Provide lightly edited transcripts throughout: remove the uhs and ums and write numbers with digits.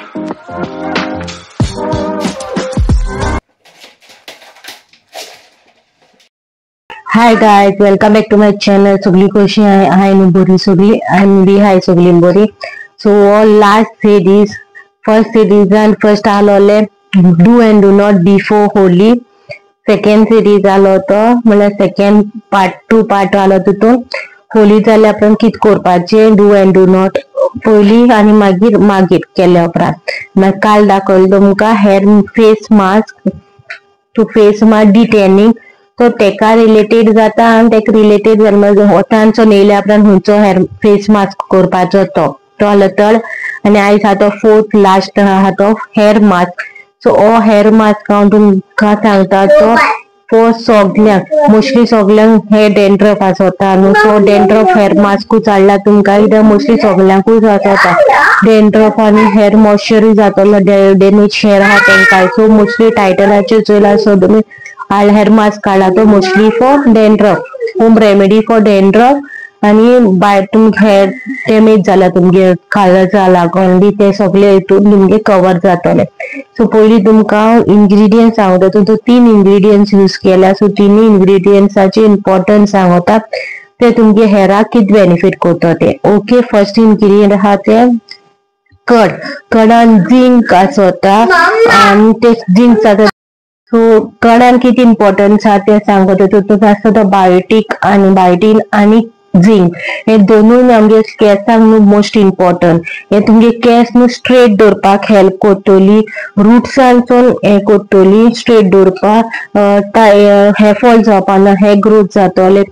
Hi guys, welcome back to my channel. Sogli Koshi hai Nubori Sogli and we hai Sogli Mbori. So last series, first series and first आलोले do and do not before Holi. Second series आलो तो मला second part 2 part आलो तो Holy जाले आपण कित करपाचे do and do not पयली आणि मागीर केल्या उपरांत मैं काल दाखवलं तुमका hair face mask to face mask डिटेनिंग तो तेका रिलेटेड जाता आणि तेका रिलेटेड होतांचो नेल्या उपरांत हुंचो हेयर फेस मास्क करपाचो तो आलो तळ आणि आयज हा तो फोर्थ लास्ट हा तो हेयर मास्क सो ओ हेयर मास्क हांव तुमका सांगता तो फॉर सगळ्यांक मोस्टली सगळ्यांक हे डेंड्रफ आसता न्हू सो डेंड्रफ हेयर मास्कूच हाडला तुमका कित्याक मोस्टली सगळ्यांकूच आसता डेंड्रफ आणि हेयर मॉइश्चरूय जातलो डॅमेज हेयर आहा तेंकाय सो मोस्टली टायटलाचेर चोयला सो तुमी हेयर मास्क काढला तो mostly for dandruff home remedy for dandruff आणि बाय तुमका हेयर डॅमेज जाला तुमगे काळजा लागून बी ते सगळे हितून तुमगे कवर जातले सो पयली तुमका इंग्रेडियंट्स सांगता तो 3 इंग्रेडियंट्स यूज केला सो 3 इंग्रेडियंट्साचे इम्पॉर्टन्स सांगता ते तुमगे हेराक कित बेनिफिट करता ते ओके फर्स्ट इंग्रेडियंट आहा ते कडान झिंक आसता आणि ते झिंक जाता सो कडान किती इम्पॉर्टन्स आहा ते सांगता तो आसता तो बायोटिक आणि बायोटीन आणि झिंक हे दोनूय आमगे केसांक न्हू मोस्ट इम्पॉर्टंट हे तुमगे केस न्हू स्ट्रेट दवरपाक हेल्प करतली रूट्सांचो हे करतली स्ट्रेट दवरपाक हेयर फॉल जावपाना हेयर ग्रोथ जातले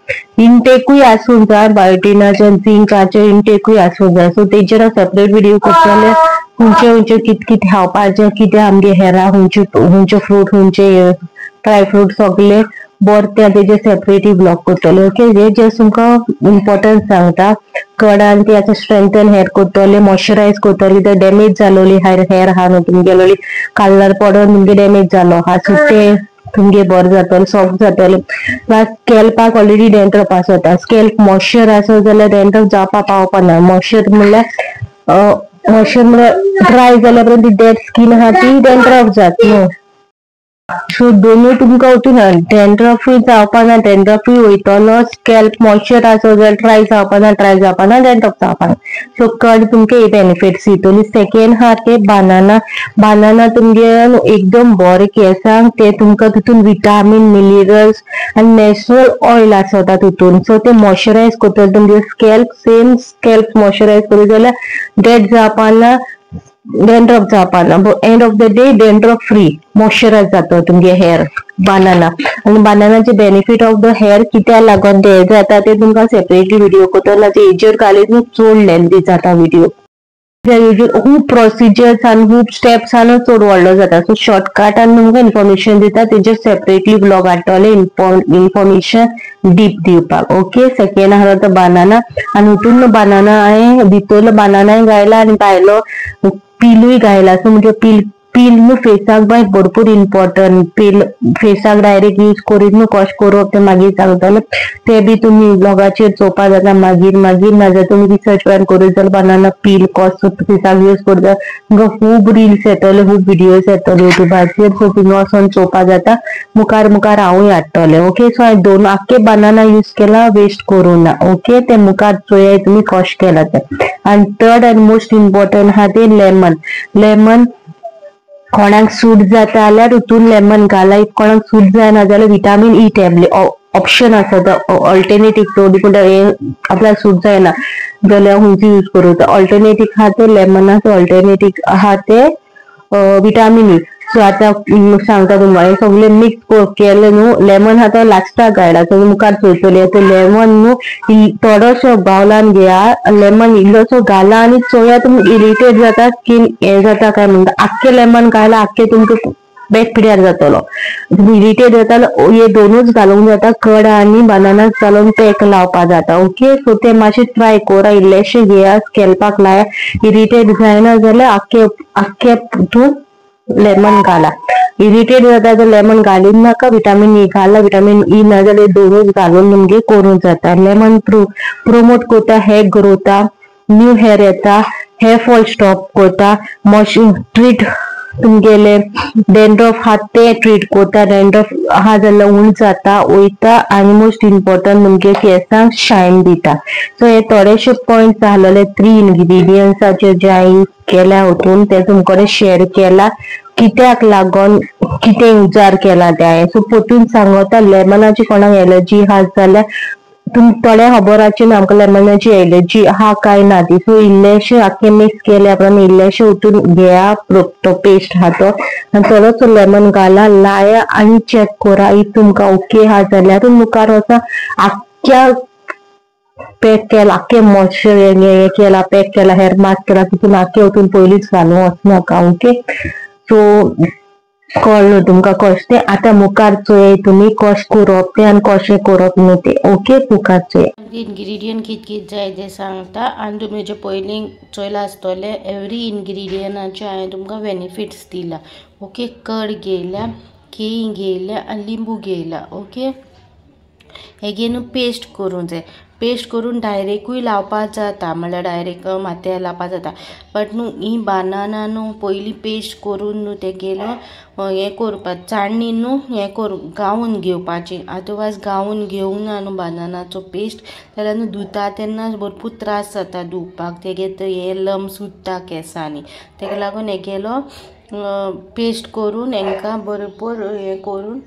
इंटेकूय आसूंक जाय बायोटिनाचे झिंकाचे इंटेकूय आसूंक जाय सो तेजेर सेपरेट व्हिडिओ करतले हुंचे कित खावपाचे कितें आमगे हेराक हुंचे फ्रूट हुंचे ड्राय फ्रूट सगळे बरे तेजे सेपरेटली ब्लॉग करतले ओके हे जे तुमका इम्पॉर्टन्स सांगता कडान ती आता स्ट्रेंथन हेयर करतले मॉइश्चरायज करतली ते डॅमेज जालोली हेयर आहा न्हू तुमगेलोली कलर पडून तुमगे डॅमेज जालो हा सो ते तुमगे बरें जातले सॉफ्ट जातले प्लस स्कॅल्पाक ऑलरेडी डेंड्रफ आसता स्कॅल्प मॉइश्चर आसत जाल्यार डेंड्रफ जावपा पावपाना मॉइश्चर म्हणल्यार ड्राय जाल्या उपरांत ती डेड स्किन आहा ती डेंड्रफ जात न्हू सो दोनूय तुमका वतून डेंड्रफूय जावपाना डेंड्रफूय वयतलो स्कॅल्प मॉइश्चर आसत जाल्यार ड्राय जावपाना डेंड्रफ जावपाना सो कड तुमके बेनिफिट्स दितली सेकंड आहा ते बानाना तुमगे एकदम बरे केसांक ते तुमका तितून विटामिन मिनरल्स आणि नॅचरल ऑयल आसता तितून सो ते मॉइश्चरायज करतले तुमगे स्कॅल्प मॉइश्चरायज करूं जाल्यार डेड जावपाना डेंड्रफ जावपाना but end of the day dandruff free moisturise जाता तुमगे हेयर बानाना आणि बानानाचे बेनिफिट ऑफ द हेयर कित्या लागून ते जाता ते तुमका सेपरेटली व्हिडिओ करतलो हेजेर घालून चड लेंथी जाता व्हिडिओ खूप प्रोसिजर्स आणि खूप स्टेप्स आनी चड व्हडलो जाता सो शॉर्टकट आणि तुमका इन्फॉर्मेशन दिता तेजेर सेपरेटली ब्लॉग हाडटले इन्फॉर्मेशन डीप दिवपाक ओके सेकंड आहा तो बानाना आणि हितून बानाना हांवें भितरलो बानानाय घायला आणि भायलो पीलूय घायला सो म्हणजे पील न्हू फेसाक बाय भरपूर इम्पॉर्टंट पील फेसाक डायरेक्ट यूज करीत न्हू कशें करप ते मागीर सांगतले ते बी तुमी ब्लॉगाचेर चोवपा जाता मागीर नाजाल्यार तुमी रिसर्च करूं जाल्यार बनाना पील कसो फेसाक यूज करता तुमकां खूब रिल्स येतले खूब व्हिडिओज येतले युट्यूबाचेर सो तुमी वचोन चोवपा जाता मुखार हांवूय हाडटलें ओके सो हांवें 2 आख्खे बनाना यूज केला वेस्ट करूं ना ओके ते मुखार चोया तुमी कशें केला ते आनी थर्ड आनी मोस्ट इम्पॉर्टंट आहा ते लेमन कोणाक सूट जाता जाल्यार हितून लेमन घाला इफ कोणाक सूट जायना जाल्यार विटामिन ई टॅबलेट ऑप्शन आसता ऑल्टरनेटिव्ह थोडी पूण आपल्याक सूट जायना जाल्यार हुंची यूज करूं ऑल्टरनेटिव्ह आहा ते लेमनाचो ऑल्टरनेटिव्ह आहा ते विटामिन ई सो आता सांगता तुमकां हे सगळे मिक्स केले न्हू लेमन आहा तो लास्टाक घायला सो मुखार चोयतली तो लेमन न्हू थोडोसो बावलान घेया लेमन इल्लोसो घाला आनी चोया तुमकां इरिटेट जाता स्किन हे जाता काय म्हणटा आख्खे लेमन घायला आख्खे तुमकां बॅक पिड्यार जातलो इरिटेट जाता हे दोनूच घालूंक जाता कड आनी बनानास घालून पॅक लावपा जाता ओके सो ते मातशें ट्राय करा इल्लेशें घेया स्कॅल्पाक लाया इरिटेट जायना जाल्यार आख्खे हितून लेमन घाला इरिटेट जाता जाल्यार लेमन घालून नाका विटामिन ई घाला विटामिन ई ना जाल्यार दोनूच घालून तुमगे करूं जाता लेमन प्रोमोट करता हेयर ग्रोथा न्यू हेयर येता हेयर फॉल स्टॉप करता, ट्रीट तुमगेले डेंड्रफ हा ते ट्रीट करता, डेंड्रफ हा जाल्यार उण जाता वयता आनी मोस्ट इम्पॉर्टंट तुमगे केसांक शायन दिता. सो हे थोडेशे पॉइंट्स आहलेले 3 इंग्रेडियंट्साचे जे हांवें केल्या हातून ते तुमकडे शेअर केला. कित्याक लागोन कितें उजार केला ते हांवें. सो पोतून सांगता लेमनाची कोणाक एलर्जी हा जाल्यार थोड्या खबराचे आमकां लेमनाची एलर्जी हा काय ना ती. सो इल्लेशे आख्खे मिक्स केले आपण इल्लेशे उतून घेया तो पेस्ट हा तो आनी थोडोसो लेमन घाला, लाया आनी चेक करा इफ तुमकां ओके हा जाल्यार मुखार वचा. आख्ख्या पॅक केला, आख्खे मॉइश्चर हे केला, पॅक केला, हेअर मास्क केला, तितून आख्खे वतून पयलींच घालूं वचनाका. ओके, सो कळ्ळें तुमकां कशें तें. आतां मुखार चोय तुमी कशें करप तें आनी कशें करप न्हू तें. ओके, मुखार चोय. इंग्रेडियंट कित जाय ते सांगता आनी तुमी जे पयलीं चोयला आसतले एवरी इंग्रेडियंटाचे हांवें तुमकां बेनिफिट्स दिला. ओके, कड घेयल्या, केळी घेयल्या आनी लिंबू घेयला. ओके, हेगे न्हू पेस्ट करूं जाय. पेस्ट करून डायरेक्टूय लावपाक जाता, म्हणल्यार डायरेक्ट माथ्यार लावपाक जाता. बट न्हू ही बानाना न्हू पयलीं पेस्ट करून न्हू तेगेलो हें करपाक चाळणी न्हू हें गावून घेवपाची. अदरवायज गावून घेवंक ना न्हू बानानाचो पेस्ट जाल्यार न्हू धुता तेन्ना भरपूर त्रास जाता धुवपाक. तेगे हे लम्स उरता केंसांनी, तेका लागून हेगेलो पेस्ट करून हेंकां भरपूर हें करून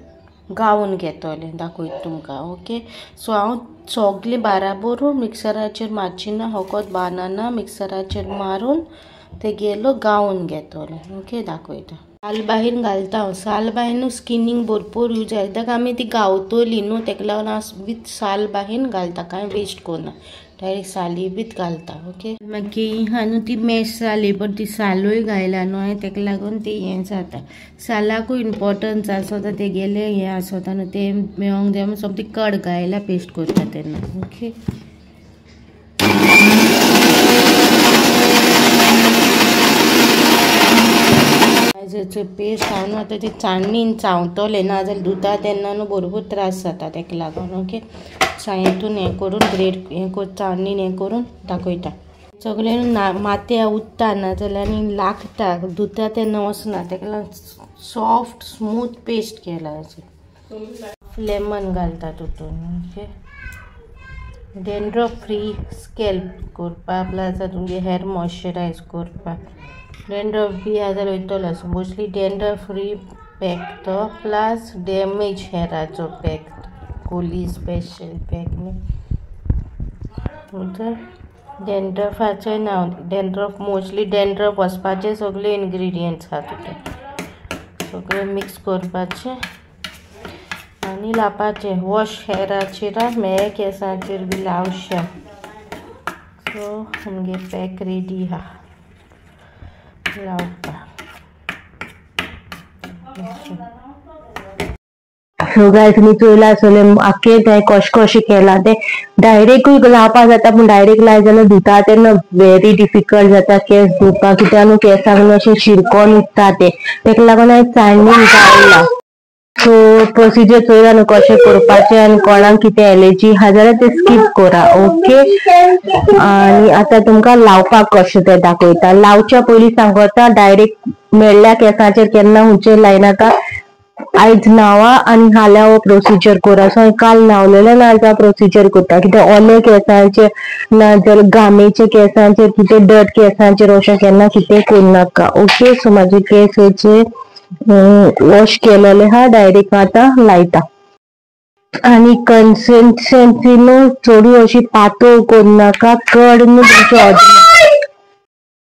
गावून घेतले दाखयता तुमकां. ओके, सो हांव सगळें बाराबर मिक्सराचेर मारची ना, फकत बानाना मिक्सराचेर मारून तेगेलो गावून घेतले. ओके, दाखयता. सालबाईन घालता हांव. सालबाईन स्किनींग भरपूर यूज जाता, ताका आमी ती गावतली न्हू तेका लागून हांव विथ सालबाईन घालता, कांय वेस्ट करना, डायरेक्ट साली बीत घालता. ओके, मागीर हा न्हू ती मॅश जाली पण ती सालूय घायला न्हू हांवें तेका लागून ती हें जाता. सालाकूय इम्पॉर्टन्स आसता तेगेले हें आसता न्हू ते मेळोंक जाय म्हणून ती कड घायला पेस्ट करता तेन्ना. ओके, पेस्ट हांव न्हू आतां ती चाळणीन चावतले ना जाल्यार धुता तेन्ना न्हू भरपूर त्रास जाता तेका लागून. ओके, हितून हें करून ग्रेट हें करून चाळणीन हें करून दाखयता. सगळें माथ्या उरता ना जाल्यार आनी लागता, धुता तेन्ना वचना, तेका लागून सॉफ्ट स्मूथ पेस्ट केला. लेमन घालता तितून. ओके, डेंड्रफ फ्री स्कॅल्प करपा प्लस तुमगे हेअर मॉइश्चरायज करपा. डेंड्रफ बी आहा जाल्यार वयतलो. मोस्टली डेंड्रफ फ्री पॅक तो प्लस डॅमेज हेअराचो पॅक, कोली स्पेशल पॅक न्ही. डेंड्रफाचें नांव डेंड्रफ, मोस्टली डेंड्रफ वचपाचे सगळे इंग्रेडियंट्स आहा तितून. सगळें मिक्स करपाचें आनी लावपाचें. वॉश हेअराचेर मेळे केंसांचेर बी लावशें. सो आमगे पॅक रेडी आहा लावपा. सो गायज तुमी चोयला आसतले आख्खे ते कशें केला ते. डायरेक्टूय लावपा जाता पण डायरेक्ट लायत जाल्यार धुता तेन्ना व्हेरी डिफिकल्ट जाता केस धुवपाक, कित्याक न्हू केंसाक अशें शिरकोन उरता तेका लागून हांवें चाळणीन घायला. सो प्रोसिजर चोयला न्हू कशें करपाचें आनी कोणाक कितें एलर्जी हा जाल्यार ते स्कीप करा. ओके, आनी आतां तुमकां लावपाक कशें तें दाखयता. लावच्या पयलीं सांगता डायरेक्ट मेळ्ळ्या केंसाचेर केन्ना हुंचेर लायनाका. आयज न्हावा आनी फाल्यां हो प्रोसिजर करा. सो हांवें काल न्हावलेलें नाजाल्यार प्रोसिजर करता, कित्याक ओले केंसांचेर नाजाल्यार घामेच्या केंसांचेर कितें डर्ट केंसांचेर अशें केन्ना कितें करूनाका. ओके, सो म्हाजे केस वॉश केलेले हा, डायरेक्ट आतां लायता. आनी कन्सिस्टन्सी न्हू चडूय अशी पातळ करूनाका, कड न्हू तुमची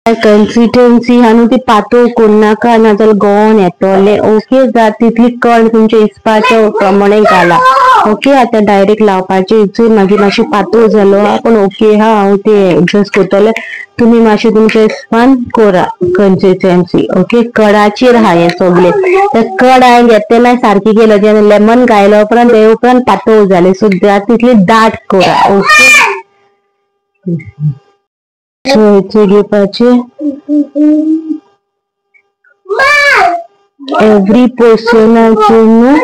कन्सिस्टन्सी हा न्हू ती पातळ करूनाका नाजाल्यार गळोन येतले. ओके, जाता तितली कड तुमच्या हिसपाच्या प्रमाणे घाला. ओके, आतां डायरेक्ट लावपाचे हितून मागीर मातशी पातळ जालो हा पण ओके हा, हांव ते एडजस्ट करतले. तुमी मातशें तुमच्या हिसपान करा कन्सिस्टन्सी. ओके, कडाचेर हा हें सगळें. कड हांवें घेतलें सारकी केलं जेन्ना लेमन घायल्या उपरांत ते उपरांत पातळ जालें. सो जाता तितली दाट करा. ओके, सो हेचे घेवपाचे एवरी पोर्शनाचेर न्हू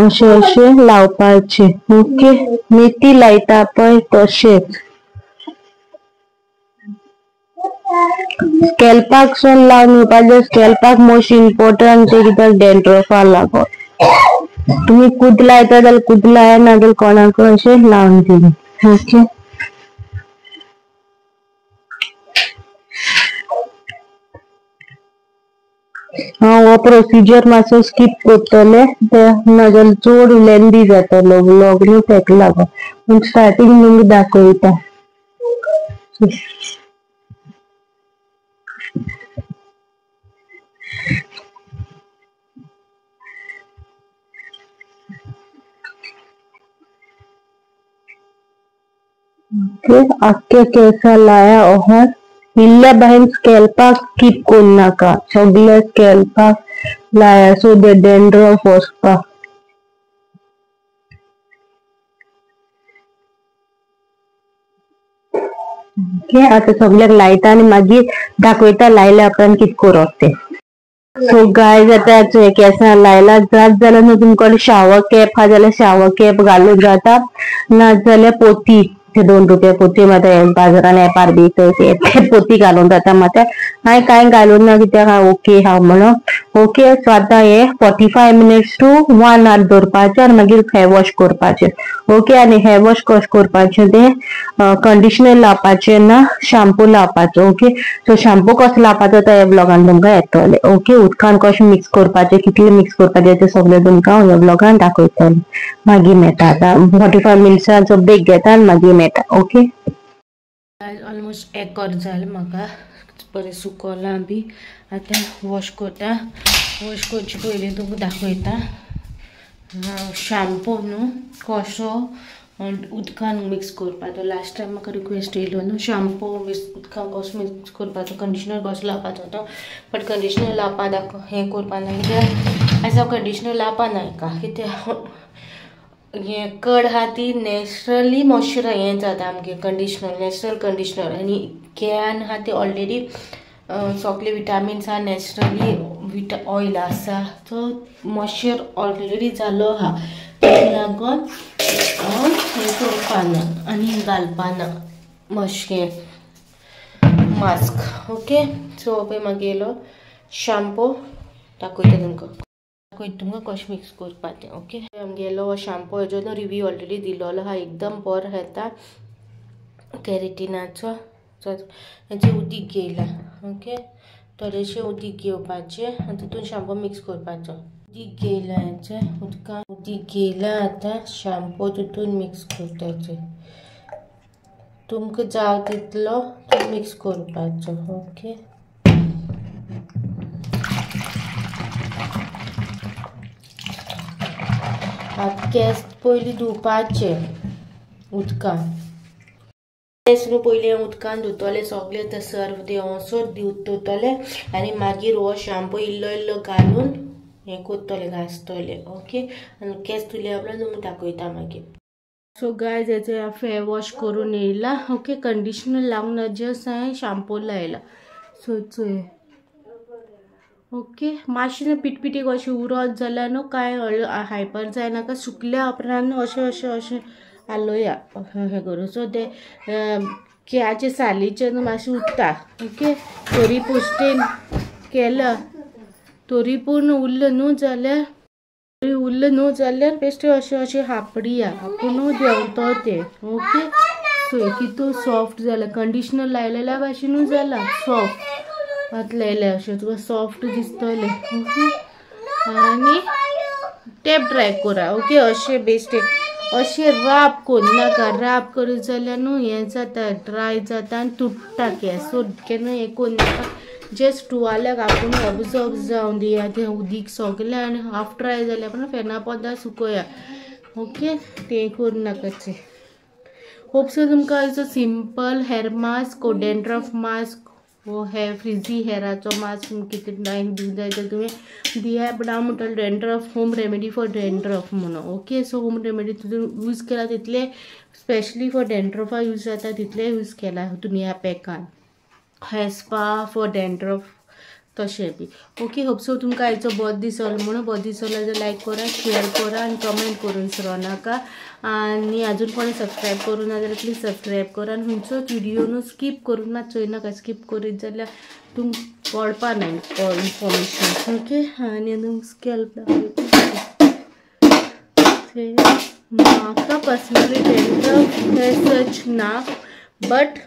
अशें अशें लावपाचे. ओके, मेथी लायता पळय तशेंच. स्कॅल्पाक सून लावन येवपाचे. स्कॅल्पाक मोस्ट इम्पॉर्टंट ते कित्याक डॅन्ड्रफा लागून. तुम्ही कूद लायता जाल्यार कूद लाया नाजाल्यार कोणाक अशें लावन दिवं. ओके. हांव हो प्रोसिजर मातसो स्कीप करतले नाजाल्यार चड लेंदी जातलो व्लॉग न्हू तेका लागून. पूण स्टार्टींग तुमकां दाखयता. ओके. आख्खे केंसां लाया ओहर. इल्ल्या भायर स्कॅल्पाक स्कीप करूं नाका. सगळे स्कॅल्पाक लाया सो द डॅन्ड्रफ वचपाक. ओके. आतां सगळ्याक लायता आनी मागीर दाखयता लायल्या उपरांत कितें करप तें. सो गायज आतां केंसां लायला जात जाल्यार न्हू तुमकां शावर कॅप आहा जाल्यार शावर कॅप घालूं जाता. नाजाल्यार पोती ते 2 रुपया पोती मात बाजारान येपार बी ते पोती घालूं जाता मात. हांवें कांय घालूं ना कित्याक हांव ओके आहा म्हणून. ओके. सो आतां हे 45 मिनिट्स टू 1 आवर दवरपाचें आनी मागीर हेअर वॉश करपाचें. ओके. आनी हेअर वॉश कशें करपाचें तें कंडिशनर लावपाचें ना शॅम्पू लावपाचो. ओके. सो शॅम्पू कसो लावपाचो तो ह्या ब्लॉगान तुमकां येतले. ओके. उदकान कशें मिक्स करपाचें कितलें मिक्स करपाचें तें सगळें तुमकां हांव ह्या ब्लॉगान दाखयतलें. मागीर मेळटा. आतां 45 मिनिट्साचो ब्रेक घेता आनी मागीर मेळटा. ओके. ऑलमोस्ट 1 वर जालें म्हाका बरें सुकोलां बी. आतां वॉश करता. वॉश करचे पयलीं तुमकां दाखयता शॅम्पू न्हू कसो उदकान मिक्स करपाचो. लास्ट टायम म्हाका रिक्वेस्ट येयलो न्हू शॅम्पू उदकान कसो मिक्स करपाचो कंडिशनर कसो लावपाचो तो. बट कंडिशनर लावपा हें करपा ना कित्याक आयज हांव कंडिशनर लावपा नाका कित्याक हें कड आहा ती नॅचरली मॉइश्चर हें जाता आमगे कंडिशनर नॅचरल कंडिशनर आनी केळ्यान आहा ती ऑलरेडी सगळे विटामिन्स आहा नॅचरली ऑयल आसा तो मॉइश्चर ऑलरेडी जालो आहा ताका लागून हांव हें करपा ना आनी घालपा ना मातशें मास्क. ओके. सो पळय मागयलो शॅम्पू दाखयता तुमकां कशें मिक्स करपाचें. ओके. आमगेलो हो शॅम्पू हेजो न्हू रिव्यू ऑलरेडी दिलोलो आहा एकदम बरो येता कॅरेटिनाचो. हेजें उदीक घेयला. ओके. थोडेशें उदीक घेवपाचें आनी तितून शॅम्पू मिक्स करपाचो. उदीक घेयला हेजें उदकान उदीक घेयला. आतां शॅम्पू तितून मिक्स करपाचें. तुमकां जाव तितलो मिक्स करपाचो. ओके. आतां केंस पयलीं धुवपाचे उदकान. केंस न्हू पयलीं उदकान धुतले सगळे ते सर्फ देंवसर धुतले आनी मागीर हो शॅम्पू इल्लो इल्लो घालून हें करतले घासतले. ओके. आनी केंस धुल्या उपरांत तुमकां दाखयता मागीर. सो गायज हेचो हांव फेअर वॉश करून येयला. ओके. कंडिशनर लावून जस्ट हांवें शॅम्पू लायला. सो चोय ओके. मातशें पिटपिटी कशें उरत जाल्यार न्हू कांय हायपर जायनाका. सुकल्या उपरांत अशें अशें अशें हालोया हें करून. सो ते केळ्याचे सालीचे न्हू मातशें उरता. ओके. तरी पुश्टेन केलं तरी पूण उरलं न्हू जाल्यार बेश्टें अशें अशें हापडिया आपूण देंवतो तें. ओके. सो कितू सॉफ्ट जालां कंडिशनर लायलेल्या भाशेनूच जाला सॉफ्ट. हात लायल्या अशें तुका सॉफ्ट दिसतलें. ओके. आनी टॅप ड्राय करा. ओके. अशें बेश्टें अशें राब करनाका. राब करीत जाल्यार न्हू हें जाता ड्राय जाता आनी तुटता केंस. सो केन्ना हें करनाका. जस्ट टुवाल्याक आपूण ऑब्जर्व जावन दिया तें उदीक सगलें आनी हाफ ड्राय जाल्या उपरांत फेना पोंदा सुकोया. ओके. तें करनाकाचें. होप सो तुमकां हेचो सिंपल हेअर मास्क वो डॅन्ड्रफ मास्क वो हेअर फ्रिजी हेअराचो मास्क कितें दिवंक जाय तर तुवें दिया. बट हांव म्हणटलें dandruff home remedy for dandruff म्हणून. ओके. सो होम रेमेडी तुवें यूज केला तितले स्पेशली फॉर डॅन्ड्रफा यूज जाता तितले यूज केला हितून ह्या पॅकान. हेअर स्पा फॉर डॅन्ड्रफ तशें बी ओके. होप सो तुमकां आयचो बोर दिसलो म्हणून बोर दिसलो जाल्यार लायक करा, शेअर करा आनी कमेंट करूं विसरो नाका. आनी आजून कोणी सबस्क्रायब करूं ना जाल्यार प्लीज सबस्क्रायब करा आनी खंयचोच व्हिडिओ न्हू स्कीप करूं ना, चोयनाका. स्कीप करीत जाल्यार तुमकां कळपा ना इन्फॉर्मेशन ओके. आनी तुमकां स्कॅल्प म्हाका पर्सनली डॅन्ड्रफ सच ना, बट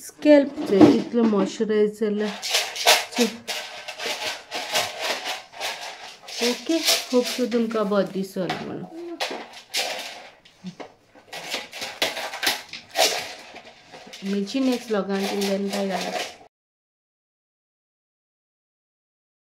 स्कॅल्प तितलो मॉइश्चरायज जाल्यार ओके. होप सो तुमकां बोर दिसलो म्हणून. मेळची नेक्स्ट व्लॉगान. Bye bye.